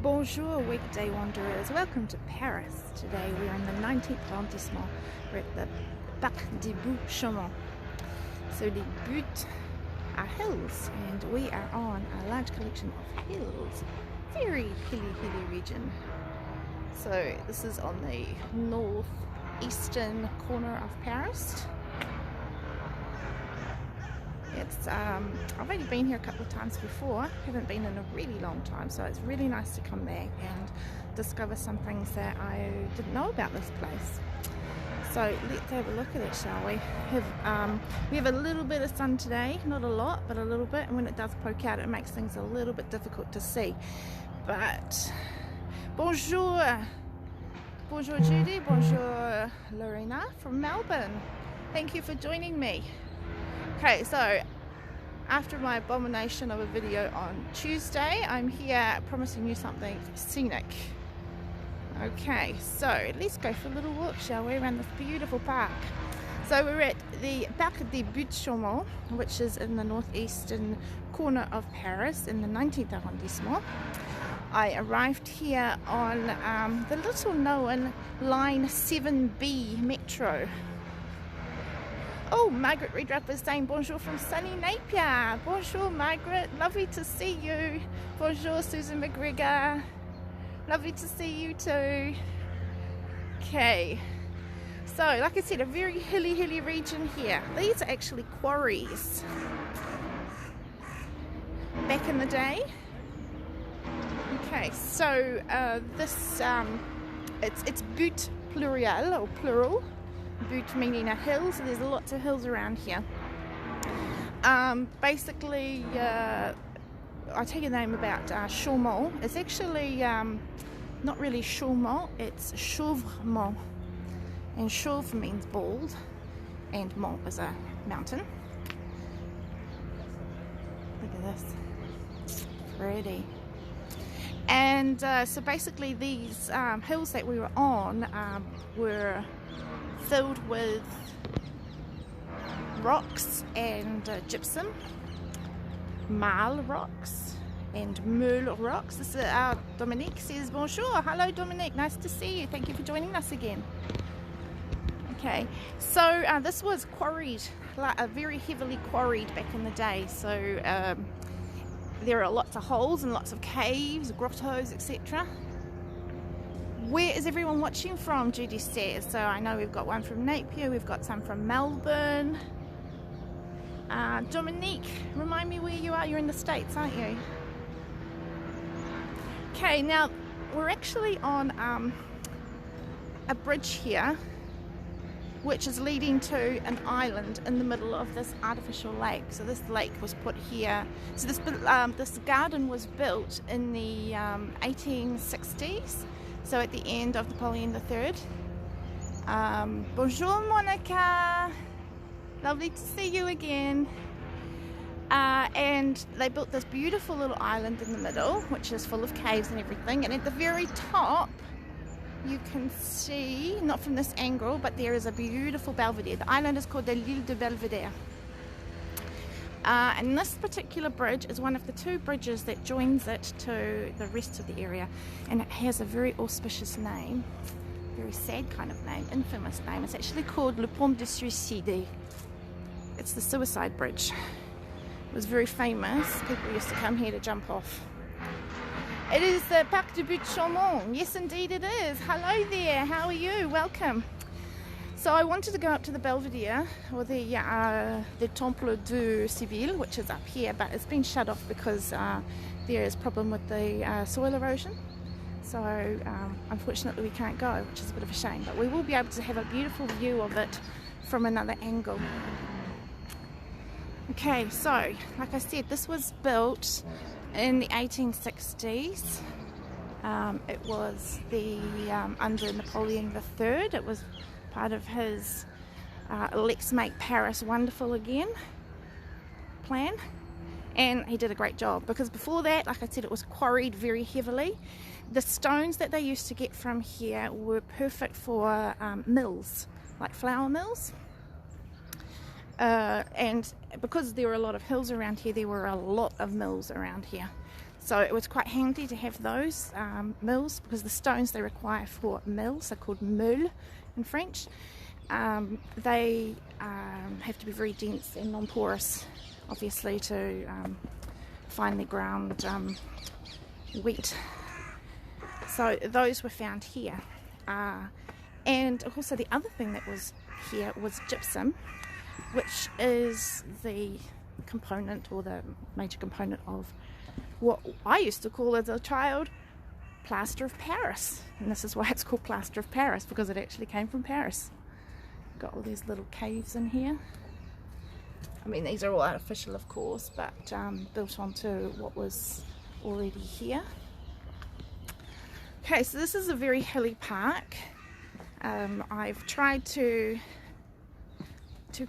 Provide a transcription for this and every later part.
Bonjour weekday wanderers, welcome to Paris. Today we are in the 19th arrondissement. We're at the Parc des Buttes-Chaumont. So the Buttes are hills and we are on a large collection of hills. Very hilly region. So this is on the northeastern corner of Paris. It's I've only been here a couple of times before, haven't been in a really long time, so it's really nice to come back and discover some things that I didn't know about this place. So let's have a look at it, shall we? We have a little bit of sun today, not a lot, but a little bit, and when it does poke out it makes things a little bit difficult to see. But bonjour Judy, bonjour Lorena from Melbourne. Thank you for joining me. Okay, so after my abomination of a video on Tuesday, I'm here promising you something scenic. Okay, so let's go for a little walk, shall we, around this beautiful park. So we're at the Parc des Buttes-Chaumont, which is in the northeastern corner of Paris in the 19th arrondissement. I arrived here on the little known line 7B metro. Oh, Margaret Redruth is saying bonjour from sunny Napier. Bonjour, Margaret. Lovely to see you. Bonjour, Susan McGregor. Lovely to see you too. Okay. So, like I said, a very hilly region here. These are actually quarries. Back in the day. Okay, so this, it's butte pluriel or plural. Butte meaning a hill, so there's lots of hills around here. Basically, I'll tell you the name about Chaumont. It's actually not really Chaumont, it's Chauvremont. And Chauve means bald, and Mont is a mountain. Look at this. Pretty. And so basically these hills that we were on were filled with rocks and gypsum, marl rocks and merle rocks. This is Dominique says bonjour. Hello Dominique, nice to see you. Thank you for joining us again. Okay, so this was quarried, very heavily quarried back in the day. So there are lots of holes and lots of caves, grottos, etc. Where is everyone watching from? Judy says. So I know we've got one from Napier, we've got some from Melbourne. Dominique, remind me where you are. You're in the States, aren't you? Okay, now we're actually on a bridge here, which is leading to an island in the middle of this artificial lake. So this lake was put here. So this garden was built in the 1860s. So at the end of Napoleon III. Bonjour Monica, lovely to see you again. And they built this beautiful little island in the middle, which is full of caves and everything. And at the very top, you can see, not from this angle, but there is a beautiful belvedere. The island is called the L'Île de Belvedere. And this particular bridge is one of the two bridges that joins it to the rest of the area, and it has a very auspicious name, very sad kind of name, infamous name. It's actually called Le Pont du Suicide. It's the suicide bridge. It was very famous. People used to come here to jump off. It is the Parc des Buttes-Chaumont. Yes indeed it is. Hello there, how are you? Welcome. So I wanted to go up to the Belvedere, or the Temple du Civil, which is up here, but it's been shut off because there is a problem with the soil erosion. So unfortunately we can't go, which is a bit of a shame, but we will be able to have a beautiful view of it from another angle. Okay, so like I said, this was built in the 1860s. It was under Napoleon III. It was part of his Let's Make Paris Wonderful Again plan, and he did a great job because before that, like I said, it was quarried very heavily. The stones that they used to get from here were perfect for mills, like flour mills, and because there were a lot of hills around here, there were a lot of mills around here. So it was quite handy to have those mills, because the stones they require for mills are called meules in French. They have to be very dense and non-porous, obviously, to finely ground wheat. So those were found here. And also the other thing that was here was gypsum, which is the component, or the major component, of what I used to call as a child plaster of Paris. And this is why it's called plaster of Paris, because it actually came from Paris. Got all these little caves in here. I mean, these are all artificial, of course, but built onto what was already here. Okay, so this is a very hilly park. I've tried to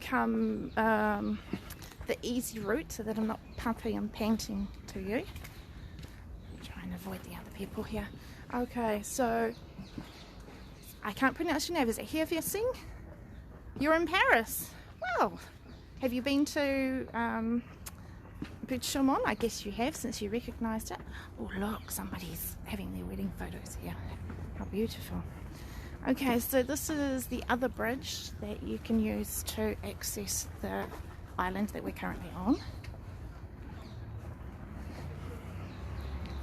come the easy route so that I'm not pumping and panting to you. I'm trying to avoid the other people here. Okay, so I can't pronounce your name. Is it Herviasing? You're in Paris. Well, have you been to Buttes-Chaumont? I guess you have, since you recognised it. Oh look, somebody's having their wedding photos here. How beautiful. Okay, so this is the other bridge that you can use to access the island that we're currently on.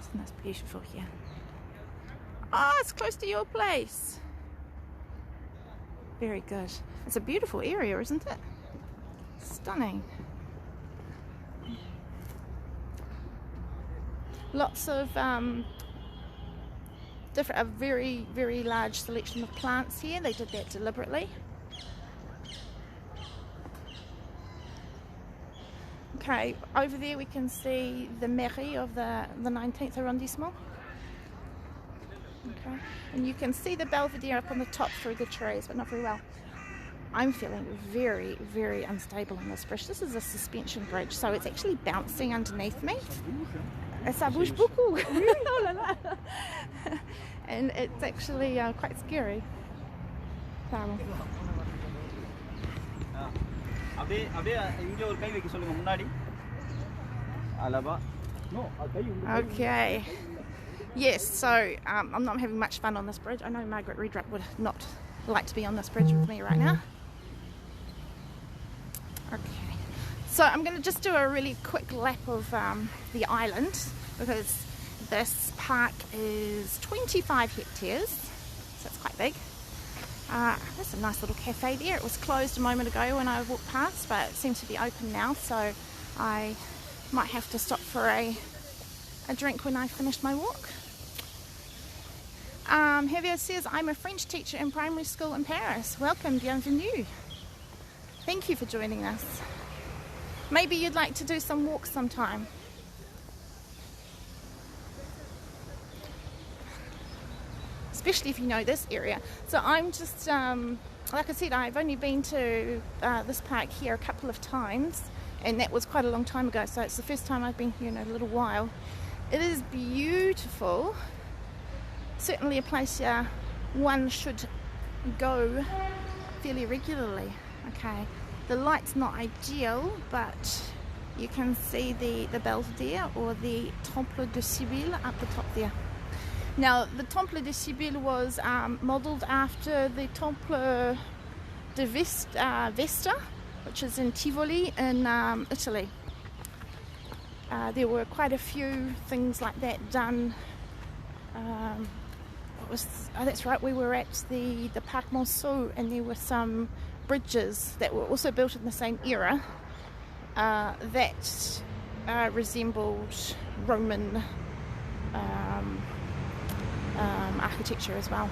Isn't this beautiful here? Oh, it's close to your place. Very good. It's a beautiful area, isn't it? Stunning. Lots of a very, very large selection of plants here. They did that deliberately. Okay, over there we can see the mairie of the 19th arrondissement. Okay, and you can see the Belvedere up on the top through the trees, but not very well. I'm feeling very, very unstable on this bridge. This is a suspension bridge, so it's actually bouncing underneath me. Ça bouge beaucoup. Oh la la. And it's actually quite scary. Okay. Yes, so I'm not having much fun on this bridge. I know Margaret Redrup would not like to be on this bridge with me right now. Okay. So I'm going to just do a really quick lap of the island, because this park is 25 hectares, so it's quite big. There's a nice little cafe there. It was closed a moment ago when I walked past, but it seems to be open now, so I might have to stop for a drink when I finish my walk. Javier says, I'm a French teacher in primary school in Paris. Welcome, bienvenue. Thank you for joining us. Maybe you'd like to do some walks sometime. Especially if you know this area. So I'm just, like I said, I've only been to this park here a couple of times, and that was quite a long time ago, so it's the first time I've been here in a little while. It is beautiful. Certainly a place one should go fairly regularly. Okay, the light's not ideal, but you can see the Belvedere, or the Temple de Sibylle up the top there. Now, the Temple de Sibylle was modelled after the Temple de Vesta, which is in Tivoli in Italy. There were quite a few things like that done. That's right, we were at the Parc, and there were some bridges that were also built in the same era that resembled Roman architecture as well.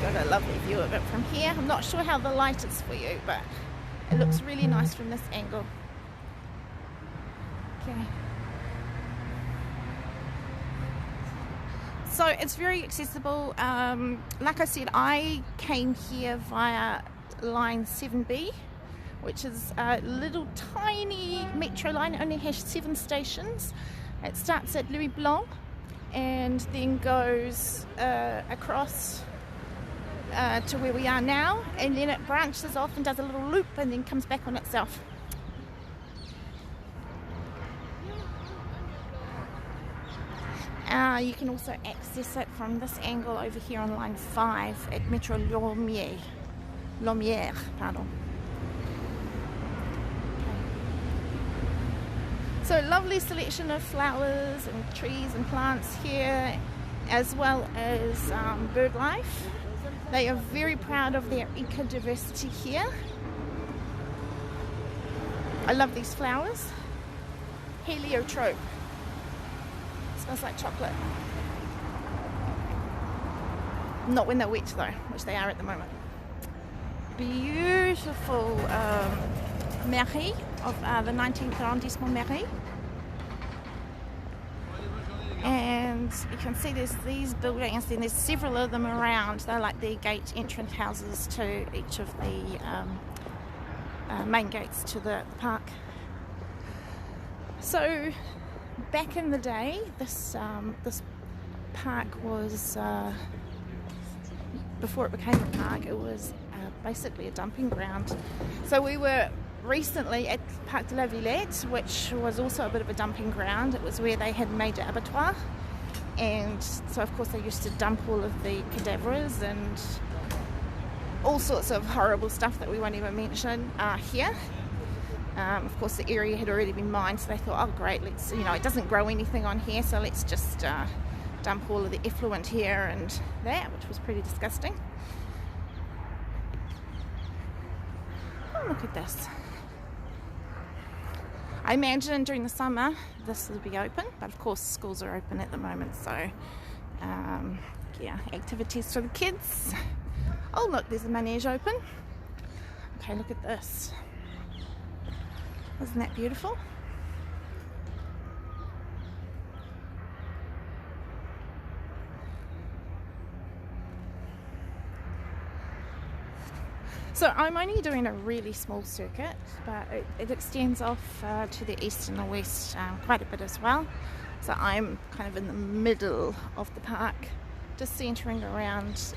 Got a lovely view of it from here. I'm not sure how the light is for you, but it looks really nice from this angle. Okay. So it's very accessible. Like I said, I came here via line 7B, which is a little tiny metro line. It only has 7 stations. It starts at Louis Blanc and then goes across to where we are now, and then it branches off and does a little loop and then comes back on itself. You can also access it from this angle over here on line 5 at Metro Lomière, pardon. So lovely selection of flowers and trees and plants here, as well as bird life. They are very proud of their eco-diversity here. I love these flowers. Heliotrope. Smells like chocolate. Not when they're wet though, which they are at the moment. Beautiful mairie of the 19th arrondissement mairie. And you can see there's these buildings, and there's several of them around. They're like the gate entrance houses to each of the main gates to the park. So back in the day, this park was, before it became a park, it was basically a dumping ground. So we were recently at Parc de la Villette, which was also a bit of a dumping ground. It was where they had made the abattoir, and so of course they used to dump all of the cadavers and all sorts of horrible stuff that we won't even mention here. Of course the area had already been mined, so they thought, oh great, let's, it doesn't grow anything on here, so let's just dump all of the effluent here and that, which was pretty disgusting. Oh, look at this. I imagine during the summer this will be open, but of course schools are open at the moment, so yeah, activities for the kids. Oh look, there's a manege open. Okay, look at this. Isn't that beautiful? So I'm only doing a really small circuit, but it extends off to the east and the west quite a bit as well. So I'm kind of in the middle of the park, just centering around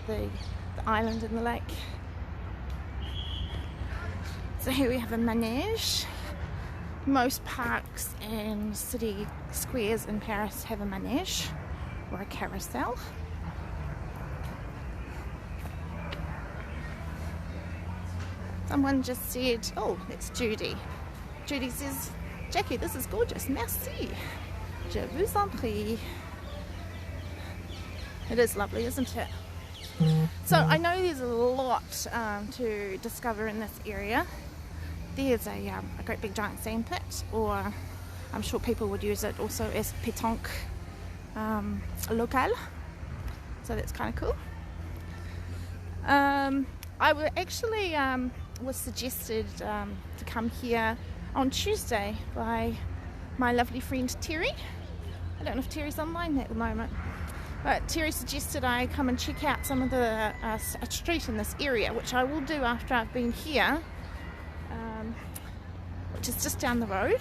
the island and the lake. So here we have a manege. Most parks and city squares in Paris have a manege or a carousel. Someone just said, oh, that's Judy. Judy says, Jackie, this is gorgeous. Merci. Je vous en prie. It is lovely, isn't it? So I know there's a lot to discover in this area. There's a great big giant sand pit, or I'm sure people would use it also as pétanque local. So that's kind of cool. I would actually was suggested to come here on Tuesday by my lovely friend Terry. I don't know if Terry's online at the moment, but Terry suggested I come and check out some of the a street in this area, which I will do after I've been here, which is just down the road.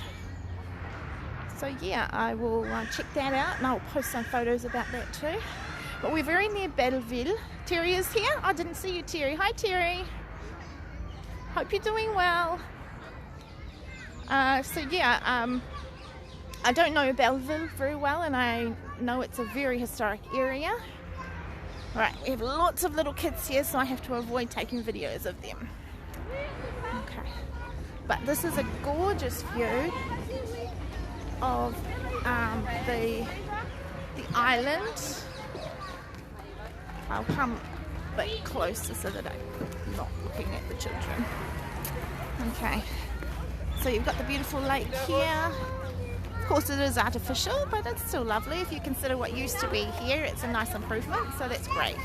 So yeah, I will check that out, and I'll post some photos about that too. But we're very near Belleville. Terry is here. I didn't see you, Terry. Hi, Terry. Hope you're doing well. So yeah, I don't know Belleville very well, and I know it's a very historic area. Right, we have lots of little kids here, so I have to avoid taking videos of them. Okay, but this is a gorgeous view of the island. I'll come a bit closer so that I'm not looking at the children. Okay, so you've got the beautiful lake here. Of course it is artificial, but it's still lovely. If you consider what used to be here, it's a nice improvement, so that's great.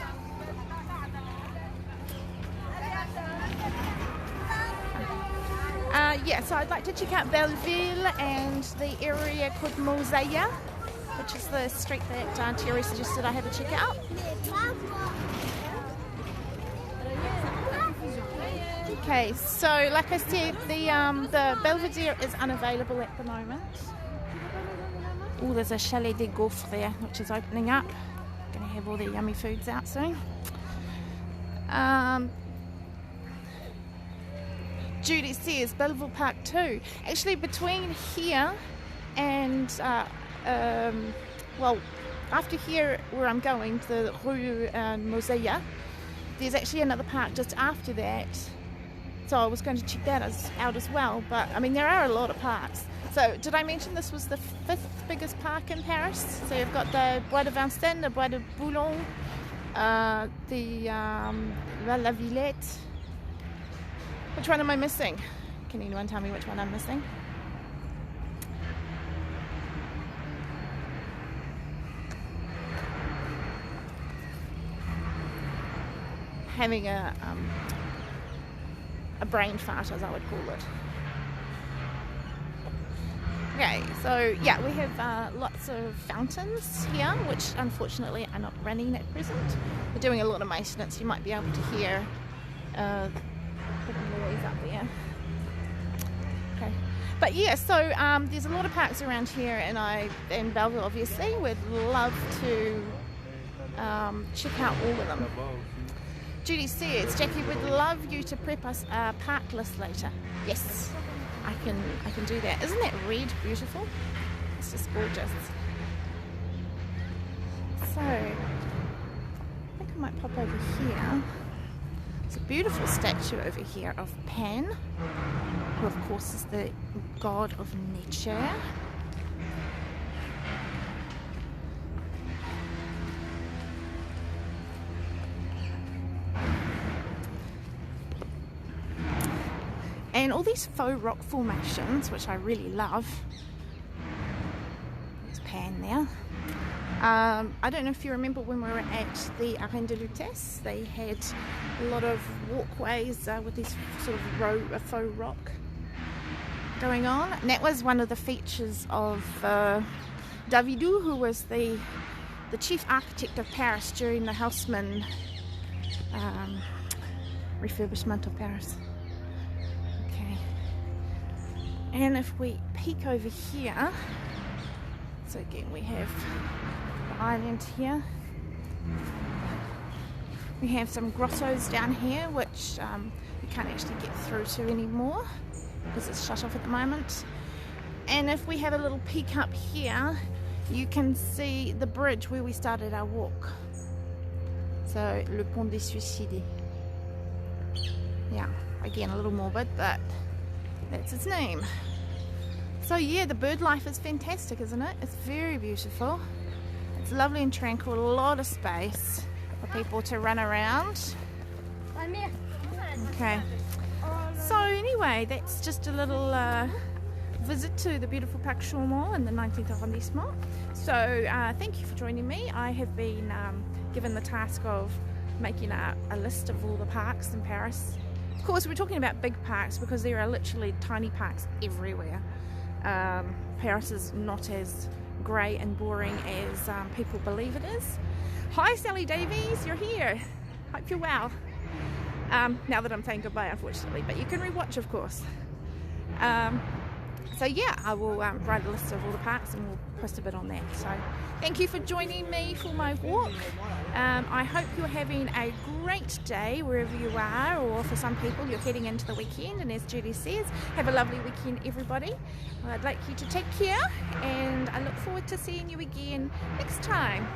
Yeah, so I'd like to check out Belleville and the area called Mosaya, which is the street that Terry suggested I have a check out. Okay, so like I said, the Belvedere is unavailable at the moment. Oh, there's a Chalet des Gaufres there, which is opening up. Going to have all their yummy foods out soon. Judy says Belleville Park too. Actually, between here and well, after here where I'm going, the Rue Mosella, there's actually another park just after that. So I was going to check that out as well. But I mean, there are a lot of parks. So did I mention this was the 5th biggest park in Paris? So you've got the Bois de Vincennes, the Bois de Boulogne, the La Villette. Which one am I missing? Can anyone tell me which one I'm missing? Having a brain fart, as I would call it. Okay, so yeah, we have lots of fountains here, which unfortunately are not running at present. We're doing a lot of maintenance. You might be able to hear the noise up there. Okay, but yeah, so there's a lot of parks around here, and Belleville obviously would love to check out all of them. Judy says, Jackie would love you to prep us a park list later. Yes, I can do that. Isn't that red beautiful? It's just gorgeous. So, I think I might pop over here. There's a beautiful statue over here of Pan, who of course is the god of nature. And all these faux rock formations, which I really love. There's Pan there. I don't know if you remember when we were at the Arène de Lutèce, they had a lot of walkways with this sort of faux rock going on. And that was one of the features of Davidou, who was the chief architect of Paris during the Haussmann refurbishment of Paris. And if we peek over here, so again we have the island here. We have some grottos down here, which we can't actually get through to anymore because it's shut off at the moment. And if we have a little peek up here, you can see the bridge where we started our walk. So, Le Pont des Suicides. Yeah, again a little morbid, but that's its name. So yeah, the bird life is fantastic, isn't it? It's very beautiful. It's lovely and tranquil, a lot of space for people to run around. Okay. So anyway, that's just a little visit to the beautiful Buttes-Chaumont in the 19th arrondissement. So thank you for joining me. I have been given the task of making a list of all the parks in Paris. Of course, we're talking about big parks because there are literally tiny parks everywhere. Paris is not as grey and boring as people believe it is. Hi Sally Davies, you're here. Hope you're well. Now that I'm saying goodbye, unfortunately, but you can rewatch, of course. So yeah, I will write a list of all the parks and we'll post a bit on that. So thank you for joining me for my walk. I hope you're having a great day wherever you are, or for some people you're heading into the weekend, and as Judy says, have a lovely weekend everybody. I'd like you to take care and I look forward to seeing you again next time.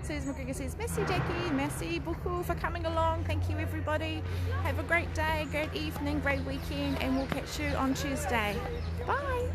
Suze McGregor says, merci Jackie, merci beaucoup for coming along. Thank you everybody. Have a great day, great evening, great weekend, and we'll catch you on Tuesday. Bye.